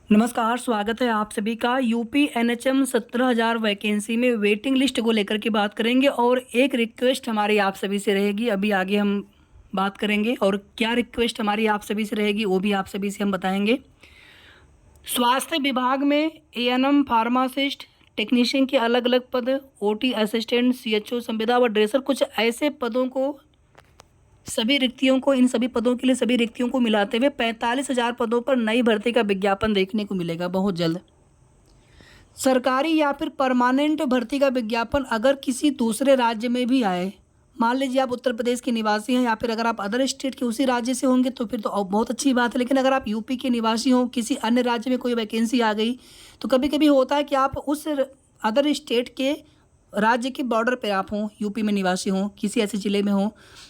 नमस्कार, स्वागत है आप सभी का। यूपी एनएचएम 17,000 वैकेंसी में वेटिंग लिस्ट को लेकर के बात करेंगे और एक रिक्वेस्ट हमारी आप सभी से रहेगी। अभी आगे हम बात करेंगे और क्या रिक्वेस्ट हमारी आप सभी से रहेगी वो भी आप सभी से हम बताएंगे। स्वास्थ्य विभाग में एएनएम, फार्मासिस्ट, टेक्नीशियन के अलग अलग पद, ओटी असिस्टेंट, सीएचओ, संविदा व ड्रेसर, कुछ ऐसे पदों को इन सभी पदों के लिए सभी रिक्तियों को मिलाते हुए 45,000 पदों पर नई भर्ती का विज्ञापन देखने को मिलेगा बहुत जल्द। सरकारी या फिर परमानेंट भर्ती का विज्ञापन अगर किसी दूसरे राज्य में भी आए, मान लीजिए आप उत्तर प्रदेश के निवासी हैं या फिर अगर आप अदर स्टेट के उसी राज्य से होंगे तो फिर तो बहुत अच्छी बात है। लेकिन अगर आप यूपी के निवासी हों, किसी अन्य राज्य में कोई वैकेंसी आ गई, तो कभी कभी होता है कि आप उस अदर स्टेट के राज्य के बॉर्डर पे आप हों, यूपी में निवासी हों, किसी ऐसे ज़िले में हों,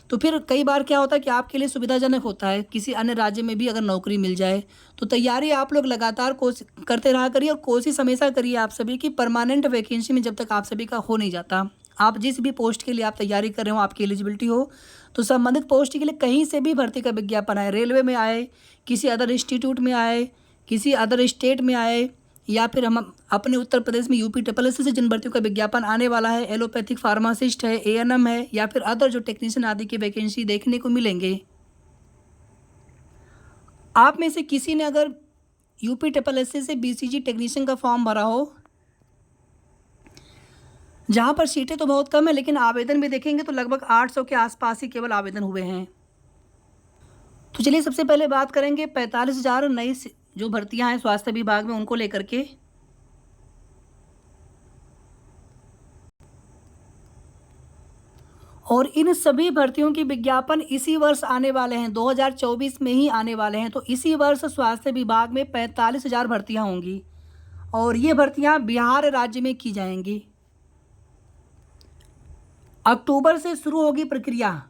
तो फिर कई बार क्या होता है कि आपके लिए सुविधाजनक होता है किसी अन्य राज्य में भी अगर नौकरी मिल जाए। तो तैयारी आप लोग लगातार कोशिश करते रहा करिए और कोशिश हमेशा करिए आप सभी की परमानेंट वैकेंसी में जब तक आप सभी का हो नहीं जाता, आप जिस भी पोस्ट के लिए आप तैयारी कर रहे हो, आपकी एलिजिबिलिटी हो, तो संबंधित पोस्ट के लिए कहीं से भी भर्ती का विज्ञापन आए, रेलवे में आए, किसी अदर इंस्टीट्यूट में आए, किसी अदर स्टेट में आए, या फिर हम अपने उत्तर प्रदेश में यूपी ट्रिपल एस से जिन भर्तियों का विज्ञापन आने वाला है, एलोपैथिक फार्मासिस्ट है, एएनएम है, या फिर अदर जो टेक्नीशियन आदि की वैकेंसी देखने को मिलेंगे। आप में से किसी ने अगर यूपी ट्रिपल एस से बीसीजी टेक्नीशियन का फॉर्म भरा हो, जहां पर सीटें तो बहुत कम है लेकिन आवेदन भी देखेंगे तो लगभग 800 के आसपास ही केवल आवेदन हुए हैं। तो चलिए सबसे पहले बात करेंगे 45,000 नई जो भर्तियां हैं स्वास्थ्य विभाग में उनको लेकर के। और इन सभी भर्तियों के विज्ञापन इसी वर्ष आने वाले हैं, 2024 में ही आने वाले हैं। तो इसी वर्ष स्वास्थ्य विभाग में 45,000 भर्तियां होंगी और ये भर्तियां बिहार राज्य में की जाएंगी। अक्टूबर से शुरू होगी प्रक्रिया।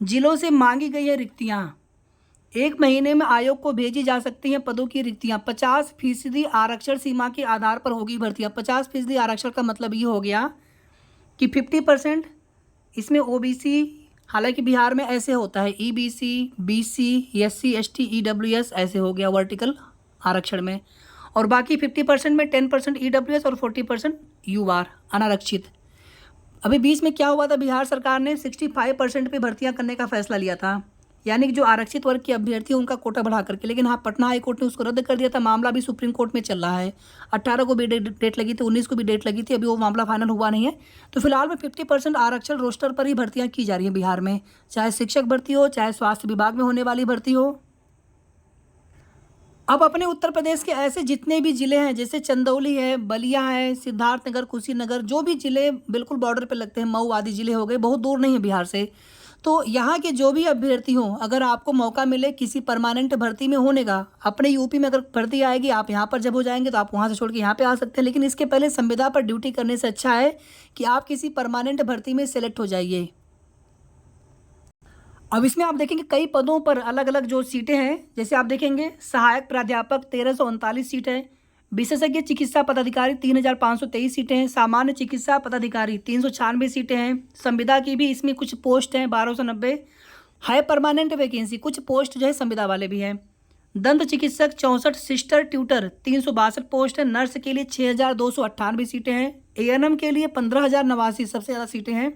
जिलों से मांगी गई है रिक्तियां। 1 महीने में आयोग को भेजी जा सकती हैं पदों की रिक्तियां। 50% आरक्षण सीमा के आधार पर होगी भर्तियां। 50% आरक्षण का मतलब ये हो गया कि 50% इसमें ओबीसी, हालांकि बिहार में ऐसे होता है EBC, BC, SC, ST, EWS, ऐसे हो गया वर्टिकल आरक्षण में, और बाकी 50% में 10% ईडब्ल्यूएस और 40% यूआर अनारक्षित। अभी बीच में क्या हुआ था, बिहार सरकार ने 65% पे भर्तियां करने का फैसला लिया था, यानी कि जो आरक्षित वर्ग के अभ्यर्थी उनका कोटा बढ़ा करके, लेकिन हाँ पटना हाई कोर्ट ने उसको रद्द कर दिया था। मामला भी सुप्रीम कोर्ट में चल रहा है। 18 को भी डेट लगी थी, 19 को भी डेट लगी थी, अभी वो मामला फाइनल हुआ नहीं है। तो फिलहाल में 50% आरक्षण रोस्टर पर ही भर्तियां की जा रही हैं बिहार में, चाहे शिक्षक भर्ती हो, चाहे स्वास्थ्य विभाग में होने वाली भर्ती हो। अब अपने उत्तर प्रदेश के ऐसे जितने भी ज़िले हैं, जैसे चंदौली है, बलिया है, सिद्धार्थनगर, कुशीनगर, जो भी ज़िले बिल्कुल बॉर्डर पे लगते हैं, मऊ आदि ज़िले हो गए, बहुत दूर नहीं है बिहार से। तो यहाँ के जो भी अभ्यर्थी हों, अगर आपको मौका मिले किसी परमानेंट भर्ती में होने का, अपने यूपी में अगर भर्ती आएगी, आप यहाँ पर जब हो जाएंगे तो आप वहाँ से छोड़ के यहाँ पे आ सकते हैं। लेकिन इसके पहले संविदा पर ड्यूटी करने से अच्छा है कि आप किसी परमानेंट भर्ती में सेलेक्ट हो जाइए। अब इसमें आप देखेंगे कई पदों पर अलग अलग जो सीटें हैं, जैसे आप देखेंगे सहायक प्राध्यापक 1339 सीट है, विशेषज्ञ चिकित्सा पदाधिकारी 3,523 सीटें हैं, सामान्य चिकित्सा पदाधिकारी 396 सीटें हैं, संविदा की भी इसमें कुछ पोस्ट हैं 1290 है, परमानेंट वैकेंसी कुछ पोस्ट जो है संविदा वाले भी हैं। दंत चिकित्सक 64, सिस्टर ट्यूटर 362 पोस्ट है, नर्स के लिए 6,298 सीटें हैं, एएनएम के लिए 15,089 सबसे ज़्यादा सीटें हैं,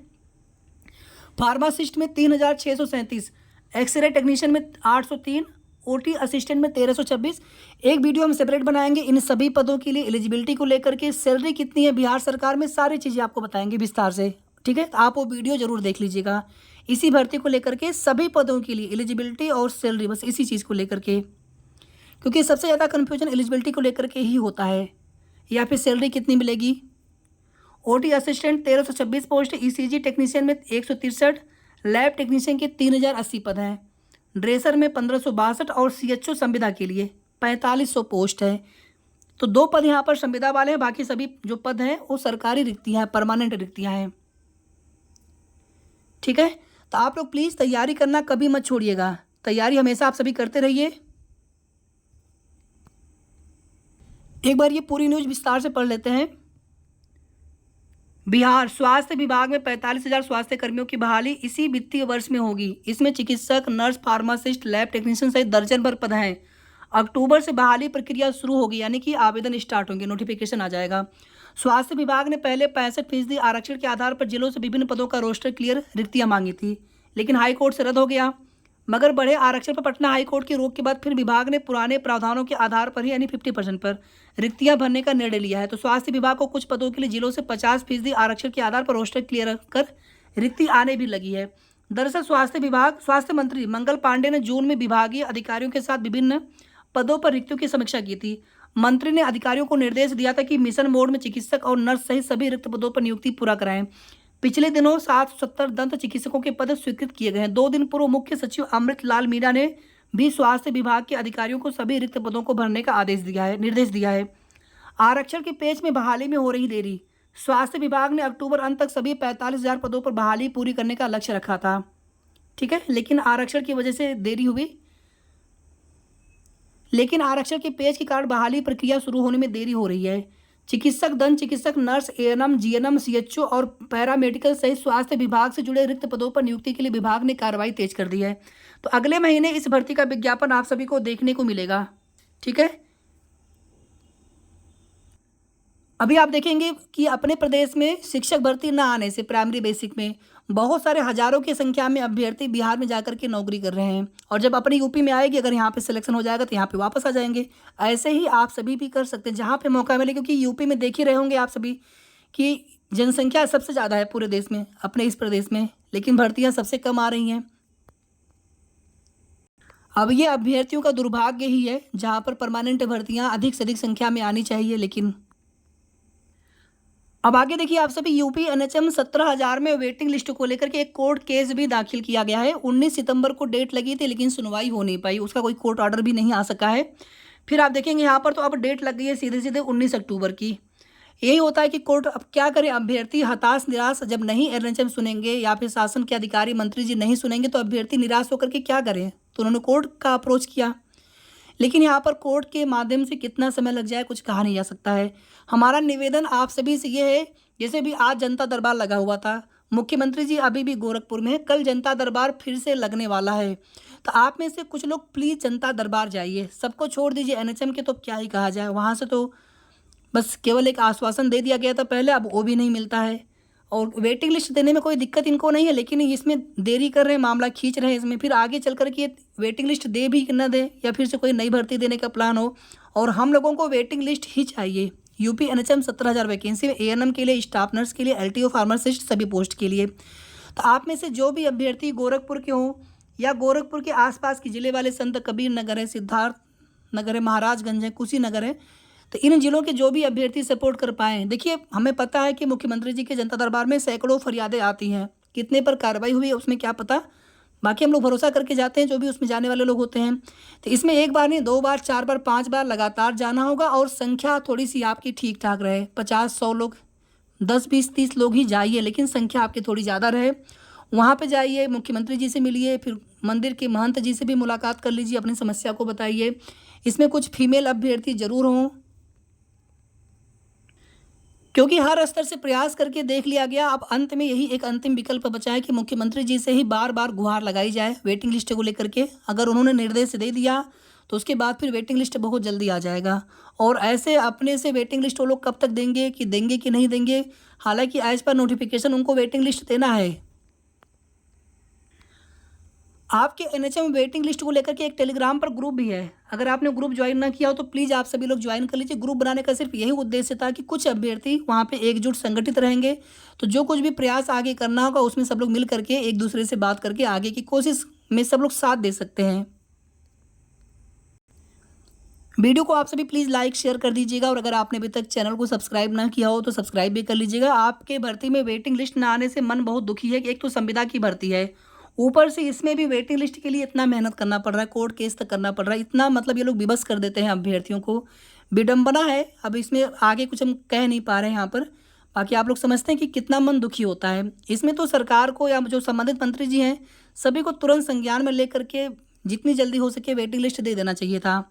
फार्मासिस्ट में 3,637, एक्सरे टेक्नीशियन में 803, ओटी असिस्टेंट में 1,326। एक वीडियो हम सेपरेट बनाएंगे इन सभी पदों के लिए एलिजिबिलिटी को लेकर के, सैलरी कितनी है बिहार सरकार में, सारी चीज़ें आपको बताएंगे विस्तार से। ठीक है, तो आप वो वीडियो जरूर देख लीजिएगा इसी भर्ती को लेकर के, सभी पदों के लिए एलिजिबिलिटी और सैलरी, बस इसी चीज़ को लेकर के, क्योंककि सबसे ज़्यादा कन्फ्यूजन एलिजिबिलिटी को लेकर के ही होता है, या फिर सैलरी कितनी मिलेगी। OT assistant 1,326 post, ECG technician में 163, लैब टेक्नीशियन के 3,080 पद हैं, ड्रेसर में 1,562 और सीएचओ संविदा के लिए 4,500 पोस्ट है। तो 2 पद यहाँ पर संविदा वाले हैं, बाकी सभी जो पद हैं वो सरकारी रिक्तियाँ हैं, परमानेंट रिक्तियाँ हैं। ठीक है, तो आप लोग प्लीज़ तैयारी करना कभी मत छोड़िएगा, तैयारी हमेशा आप सभी करते रहिए। एक बार ये पूरी न्यूज़ विस्तार से पढ़ लेते हैं। बिहार स्वास्थ्य विभाग में 45,000 स्वास्थ्य कर्मियों की बहाली इसी वित्तीय वर्ष में होगी। इसमें चिकित्सक, नर्स, फार्मासिस्ट, लैब टेक्नीशियन सहित दर्जन भर पद हैं। अक्टूबर से बहाली प्रक्रिया शुरू होगी, यानी कि आवेदन स्टार्ट होंगे, नोटिफिकेशन आ जाएगा। स्वास्थ्य विभाग ने पहले 65% आरक्षण के आधार पर जिलों से विभिन्न पदों का रोस्टर क्लियर रिक्तियां मांगी थी, लेकिन हाईकोर्ट से रद्द हो गया। मगर बढ़े आरक्षण पर पटना हाईकोर्ट की रोक के बाद फिर विभाग ने पुराने प्रावधानों के आधार पर ही, यानी 50% पर रिक्तियां भरने का निर्णय लिया है। तो स्वास्थ्य विभाग को कुछ पदों के लिए जिलों से 50% आरक्षण के आधार पर रोस्टर क्लियर कर रिक्ति आने भी लगी है। दरअसल स्वास्थ्य मंत्री मंगल पांडे ने जून में विभागीय अधिकारियों के साथ विभिन्न पदों पर रिक्तियों की समीक्षा की थी। मंत्री ने अधिकारियों को निर्देश दिया था कि मिशन मोड में चिकित्सक और नर्स सहित सभी रिक्त पदों पर नियुक्ति पूरा कराएं। पिछले दिनों 770 दंत चिकित्सकों के पद स्वीकृत किए गए हैं। 2 दिन पूर्व मुख्य सचिव अमृत लाल मीणा ने भी स्वास्थ्य विभाग के अधिकारियों को सभी रिक्त पदों को भरने का निर्देश दिया है। आरक्षण के पेज में बहाली में हो रही देरी। स्वास्थ्य विभाग ने अक्टूबर अंत तक सभी 45,000 पदों पर बहाली पूरी करने का लक्ष्य रखा था, ठीक है, लेकिन आरक्षण की वजह से देरी हुई। लेकिन आरक्षण के पेज के कारण बहाली प्रक्रिया शुरू होने में देरी हो रही है। चिकित्सक, दंत चिकित्सक, नर्स, एएनएम, जीएनएम, सीएचओ और पैरामेडिकल सहित स्वास्थ्य विभाग से जुड़े रिक्त पदों पर नियुक्ति के लिए विभाग ने कार्रवाई तेज कर दी है। तो अगले महीने इस भर्ती का विज्ञापन आप सभी को देखने को मिलेगा, ठीक है। अभी आप देखेंगे कि अपने प्रदेश में शिक्षक भर्ती न आने से प्राइमरी बेसिक में बहुत सारे हजारों की संख्या में अभ्यर्थी बिहार में जाकर के नौकरी कर रहे हैं, और जब अपनी यूपी में आएगी, अगर यहाँ पे सिलेक्शन हो जाएगा तो यहाँ पे वापस आ जाएंगे। ऐसे ही आप सभी भी कर सकते हैं जहाँ पे मौका मिले, क्योंकि यूपी में देख ही रहे होंगे आप सभी कि जनसंख्या सबसे ज़्यादा है पूरे देश में, अपने इस प्रदेश में, लेकिन भर्तियाँ सबसे कम आ रही हैं। अब ये अभ्यर्थियों का दुर्भाग्य ही है, जहाँ पर परमानेंट भर्तियाँ अधिक से अधिक संख्या में आनी चाहिए, लेकिन अब आगे देखिए आप सभी, यूपी एनएचएम 17,000 में वेटिंग लिस्ट को लेकर के एक कोर्ट केस भी दाखिल किया गया है। 19 सितंबर को डेट लगी थी, लेकिन सुनवाई हो नहीं पाई, उसका कोई कोर्ट ऑर्डर भी नहीं आ सका है। फिर आप देखेंगे यहाँ पर तो अब डेट लग गई है सीधे सीधे 19 अक्टूबर की। यही होता है कि कोर्ट अब क्या करे, अभ्यर्थी हताश निराश, जब नहीं एनएचएम सुनेंगे या फिर शासन के अधिकारी मंत्री जी नहीं सुनेंगे तो अभ्यर्थी निराश होकर के क्या करें, तो उन्होंने कोर्ट का अप्रोच किया। लेकिन यहाँ पर कोर्ट के माध्यम से कितना समय लग जाए कुछ कहा नहीं जा सकता है। हमारा निवेदन आप सभी से ये है, जैसे भी आज जनता दरबार लगा हुआ था, मुख्यमंत्री जी अभी भी गोरखपुर में है, कल जनता दरबार फिर से लगने वाला है। तो आप में से कुछ लोग प्लीज़ जनता दरबार जाइए, सबको छोड़ दीजिए एनएचएम के, तो क्या ही कहा जाए, वहाँ से तो बस केवल एक आश्वासन दे दिया गया था पहले, अब वो भी नहीं मिलता है। और वेटिंग लिस्ट देने में कोई दिक्कत इनको नहीं है, लेकिन इसमें देरी कर रहे हैं, मामला खींच रहे हैं इसमें, फिर आगे चल कर के वेटिंग लिस्ट दे भी न दे या फिर से कोई नई भर्ती देने का प्लान हो। और हम लोगों को वेटिंग लिस्ट ही चाहिए। यूपी एनएचएम 17,000 वैकेंसी में एएनएम के लिए, स्टाफ नर्स के लिए, एलटीओ फार्मासिस्ट, सभी पोस्ट के लिए। तो आप में से जो भी अभ्यर्थी गोरखपुर के हों या गोरखपुर के आसपास के जिले वाले, संत कबीर नगर है, सिद्धार्थ नगर है, महाराजगंज है, कुशीनगर है, तो इन जिलों के जो भी अभ्यर्थी सपोर्ट कर पाएँ। देखिए हमें पता है कि मुख्यमंत्री जी के जनता दरबार में सैकड़ों फरियादें आती हैं, कितने पर कार्रवाई हुई है उसमें क्या पता, बाकी हम लोग भरोसा करके जाते हैं जो भी उसमें जाने वाले लोग होते हैं। तो इसमें एक बार नहीं, 2 बार, 4 बार, 5 बार लगातार जाना होगा, और संख्या थोड़ी सी आपकी ठीक ठाक रहे, 50-100 लोग, 10, 20, 30 लोग ही जाइए, लेकिन संख्या आपकी थोड़ी ज़्यादा रहे। वहाँ पे जाइए, मुख्यमंत्री जी से मिलिए, फिर मंदिर के महंत जी से भी मुलाकात कर लीजिए, अपनी समस्या को बताइए। इसमें कुछ फीमेल अभ्यर्थी जरूर हों, क्योंकि हर स्तर से प्रयास करके देख लिया गया, अब अंत में यही एक अंतिम विकल्प बचा है कि मुख्यमंत्री जी से ही बार बार गुहार लगाई जाए वेटिंग लिस्ट को लेकर के। अगर उन्होंने निर्देश दे दिया तो उसके बाद फिर वेटिंग लिस्ट बहुत जल्दी आ जाएगा। और ऐसे अपने से वेटिंग लिस्ट वो लोग कब तक देंगे कि नहीं देंगे, हालांकि एज पर नोटिफिकेशन उनको वेटिंग लिस्ट देना है। आपके एनएचएम वेटिंग लिस्ट को लेकर के एक टेलीग्राम पर ग्रुप भी है, अगर आपने ग्रुप ज्वाइन ना किया हो तो प्लीज़ आप सभी लोग ज्वाइन कर लीजिए। ग्रुप बनाने का सिर्फ यही उद्देश्य था कि कुछ अभ्यर्थी वहाँ पे एकजुट संगठित रहेंगे, तो जो कुछ भी प्रयास आगे करना होगा उसमें सब लोग मिल करके एक दूसरे से बात करके आगे की कोशिश में सब लोग साथ दे सकते हैं। वीडियो को आप सभी प्लीज़ लाइक शेयर कर दीजिएगा, और अगर आपने अभी तक चैनल को सब्सक्राइब ना किया हो तो सब्सक्राइब भी कर लीजिएगा। आपके भर्ती में वेटिंग लिस्ट ना आने से मन बहुत दुखी है कि एक तो संविदा की भर्ती है, ऊपर से इसमें भी वेटिंग लिस्ट के लिए इतना मेहनत करना पड़ रहा है, कोर्ट केस तक करना पड़ रहा है, इतना मतलब ये लोग विवश कर देते हैं अभ्यर्थियों को, विडंबना है। अब इसमें आगे कुछ हम कह नहीं पा रहे हैं यहाँ पर, बाकी आप लोग समझते हैं कि कितना मन दुखी होता है। इसमें तो सरकार को या जो संबंधित मंत्री जी हैं सभी को तुरंत संज्ञान में लेकर के जितनी जल्दी हो सके वेटिंग लिस्ट दे देना चाहिए था।